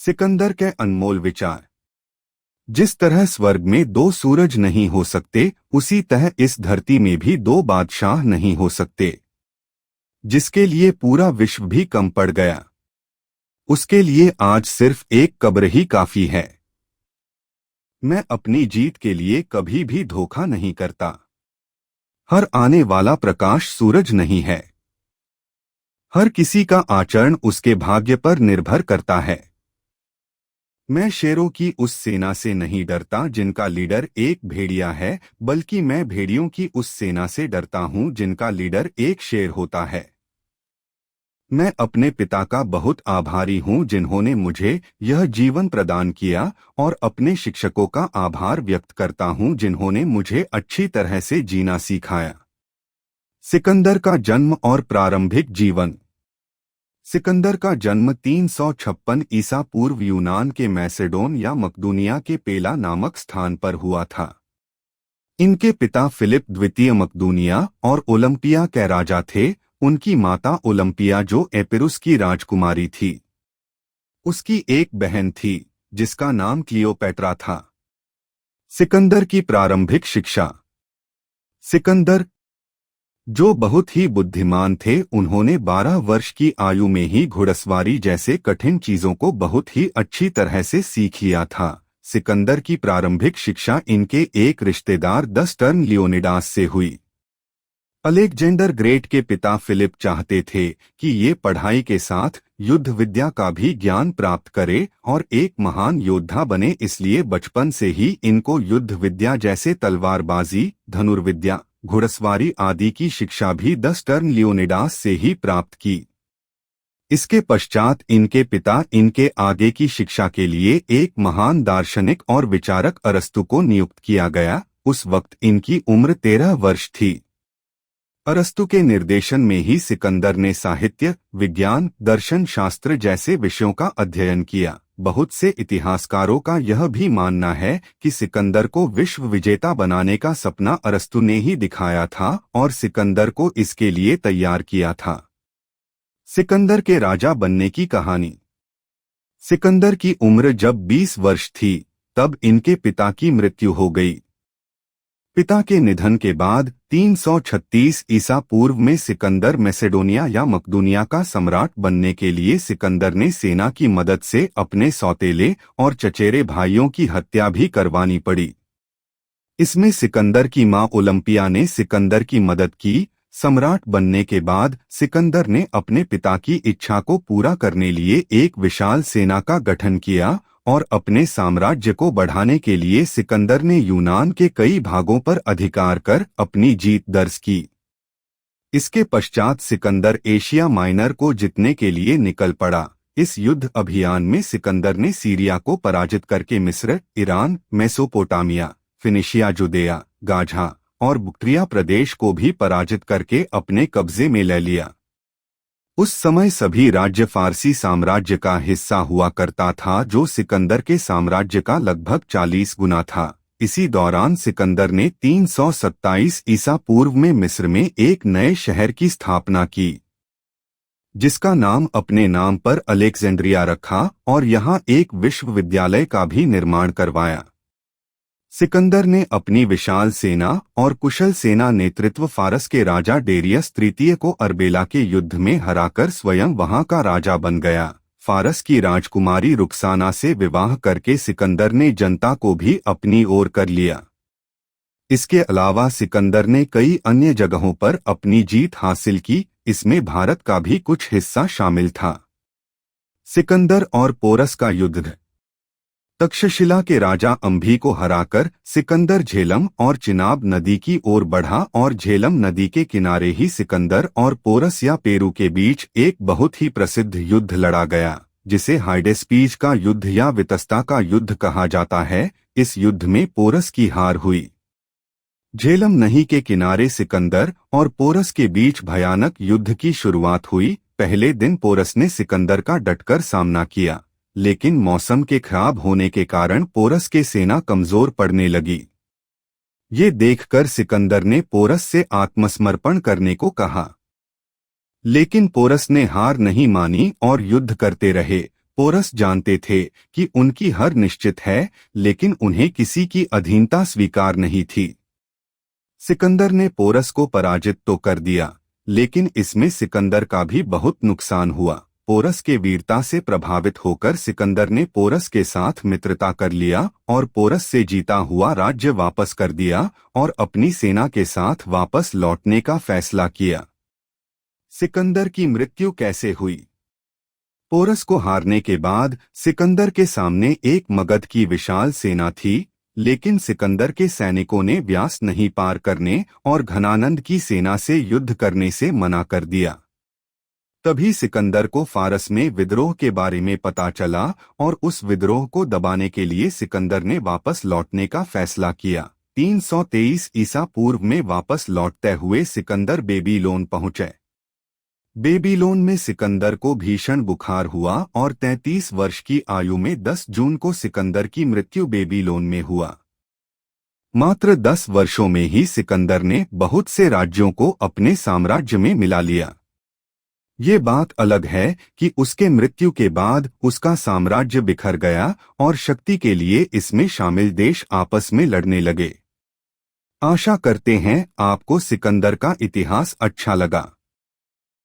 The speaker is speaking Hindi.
सिकंदर के अनमोल विचार। जिस तरह स्वर्ग में दो सूरज नहीं हो सकते, उसी तरह इस धरती में भी दो बादशाह नहीं हो सकते। जिसके लिए पूरा विश्व भी कम पड़ गया, उसके लिए आज सिर्फ एक कब्र ही काफी है। मैं अपनी जीत के लिए कभी भी धोखा नहीं करता। हर आने वाला प्रकाश सूरज नहीं है। हर किसी का आचरण उसके भाग्य पर निर्भर करता है। मैं शेरों की उस सेना से नहीं डरता जिनका लीडर एक भेड़िया है, बल्कि मैं भेड़ियों की उस सेना से डरता हूं जिनका लीडर एक शेर होता है। मैं अपने पिता का बहुत आभारी हूं जिन्होंने मुझे यह जीवन प्रदान किया, और अपने शिक्षकों का आभार व्यक्त करता हूं जिन्होंने मुझे अच्छी तरह से जीना सिखाया। सिकंदर का जन्म और प्रारंभिक जीवन। सिकंदर का जन्म 356 ईसा पूर्व यूनान के मैसेडोन या मकदूनिया के पेला नामक स्थान पर हुआ था। इनके पिता फिलिप द्वितीय मकदूनिया और ओलंपिया के राजा थे। उनकी माता ओलंपिया जो एपिरुस की राजकुमारी थी। उसकी एक बहन थी जिसका नाम क्लियोपेट्रा था। सिकंदर की प्रारंभिक शिक्षा। सिकंदर, जो बहुत ही बुद्धिमान थे, उन्होंने 12 वर्ष की आयु में ही घुड़सवारी जैसे कठिन चीजों को बहुत ही अच्छी तरह से सीख लिया था। सिकंदर की प्रारंभिक शिक्षा इनके एक रिश्तेदार दस्टर्न लियोनिडास से हुई। अलेक्जेंडर ग्रेट के पिता फिलिप चाहते थे कि ये पढ़ाई के साथ युद्ध विद्या का भी ज्ञान प्राप्त करे और एक महान योद्धा बने, इसलिए बचपन से ही इनको युद्ध विद्या जैसे तलवारबाजी, धनुर्विद्या, घुड़सवारी आदि की शिक्षा भी दस्टर्न लियोनिडास से ही प्राप्त की। इसके पश्चात इनके पिता इनके आगे की शिक्षा के लिए एक महान दार्शनिक और विचारक अरस्तु को नियुक्त किया गया। उस वक्त इनकी उम्र 13 वर्ष थी। अरस्तु के निर्देशन में ही सिकंदर ने साहित्य, विज्ञान, दर्शन शास्त्र जैसे विषयों का अध्ययन किया। बहुत से इतिहासकारों का यह भी मानना है कि सिकंदर को विश्व विजेता बनाने का सपना अरस्तु ने ही दिखाया था और सिकंदर को इसके लिए तैयार किया था। सिकंदर के राजा बनने की कहानी। सिकंदर की उम्र जब 20 वर्ष थी, तब इनके पिता की मृत्यु हो गई। पिता के निधन के बाद 336 ईसा पूर्व में सिकंदर मैसेडोनिया या मकदूनिया का सम्राट बनने के लिए सिकंदर ने सेना की मदद से अपने सौतेले और चचेरे भाइयों की हत्या भी करवानी पड़ी। इसमें सिकंदर की मां ओलंपिया ने सिकंदर की मदद की। सम्राट बनने के बाद सिकंदर ने अपने पिता की इच्छा को पूरा करने लिए एक विशाल सेना का गठन किया और अपने साम्राज्य को बढ़ाने के लिए सिकंदर ने यूनान के कई भागों पर अधिकार कर अपनी जीत दर्ज की। इसके पश्चात सिकंदर एशिया माइनर को जीतने के लिए निकल पड़ा। इस युद्ध अभियान में सिकंदर ने सीरिया को पराजित करके मिस्र, ईरान, मेसोपोटामिया, फिनिशिया, जुदेया, गाझा और बुक्ट्रिया प्रदेश को भी पराजित करके अपने कब्जे में ले लिया। उस समय सभी राज्य फारसी साम्राज्य का हिस्सा हुआ करता था, जो सिकंदर के साम्राज्य का लगभग 40 गुना था। इसी दौरान सिकंदर ने 327 ईसा पूर्व में मिस्र में एक नए शहर की स्थापना की, जिसका नाम अपने नाम पर अलेक्जेंड्रिया रखा और यहाँ एक विश्वविद्यालय का भी निर्माण करवाया। सिकंदर ने अपनी विशाल सेना और कुशल सेना नेतृत्व फारस के राजा डेरियस तृतीय को अर्बेला के युद्ध में हराकर स्वयं वहां का राजा बन गया। फारस की राजकुमारी रुक्साना से विवाह करके सिकंदर ने जनता को भी अपनी ओर कर लिया। इसके अलावा सिकंदर ने कई अन्य जगहों पर अपनी जीत हासिल की। इसमें भारत का भी कुछ हिस्सा शामिल था। सिकंदर और पोरस का युद्ध। तक्षशिला के राजा अंभी को हराकर सिकंदर झेलम और चिनाब नदी की ओर बढ़ा और झेलम नदी के किनारे ही सिकंदर और पोरस या पेरू के बीच एक बहुत ही प्रसिद्ध युद्ध लड़ा गया, जिसे हाइडेस्पीज का युद्ध या वितस्ता का युद्ध कहा जाता है। इस युद्ध में पोरस की हार हुई। झेलम नदी के किनारे सिकंदर और पोरस के बीच भयानक युद्ध की शुरुआत हुई। पहले दिन पोरस ने सिकंदर का डटकर सामना किया, लेकिन मौसम के खराब होने के कारण पोरस के सेना कमजोर पड़ने लगी। ये देखकर सिकंदर ने पोरस से आत्मसमर्पण करने को कहा, लेकिन पोरस ने हार नहीं मानी और युद्ध करते रहे। पोरस जानते थे कि उनकी हार निश्चित है, लेकिन उन्हें किसी की अधीनता स्वीकार नहीं थी। सिकंदर ने पोरस को पराजित तो कर दिया, लेकिन इसमें सिकंदर का भी बहुत नुकसान हुआ। पोरस के वीरता से प्रभावित होकर सिकंदर ने पोरस के साथ मित्रता कर लिया और पोरस से जीता हुआ राज्य वापस कर दिया और अपनी सेना के साथ वापस लौटने का फैसला किया। सिकंदर की मृत्यु कैसे हुई? पोरस को हारने के बाद सिकंदर के सामने एक मगध की विशाल सेना थी, लेकिन सिकंदर के सैनिकों ने व्यास नहीं पार करने और घनानंद की सेना से युद्ध करने से मना कर दिया। तभी सिकंदर को फारस में विद्रोह के बारे में पता चला और उस विद्रोह को दबाने के लिए सिकंदर ने वापस लौटने का फैसला किया। 323 ईसा पूर्व में वापस लौटते हुए सिकंदर बेबीलोन पहुंचे। बेबीलोन में सिकंदर को भीषण बुखार हुआ और 33 वर्ष की आयु में 10 जून को सिकंदर की मृत्यु बेबीलोन में हुआ। मात्र 10 वर्षों में ही सिकंदर ने बहुत से राज्यों को अपने साम्राज्य में मिला लिया। ये बात अलग है कि उसके मृत्यु के बाद उसका साम्राज्य बिखर गया और शक्ति के लिए इसमें शामिल देश आपस में लड़ने लगे। आशा करते हैं आपको सिकंदर का इतिहास अच्छा लगा।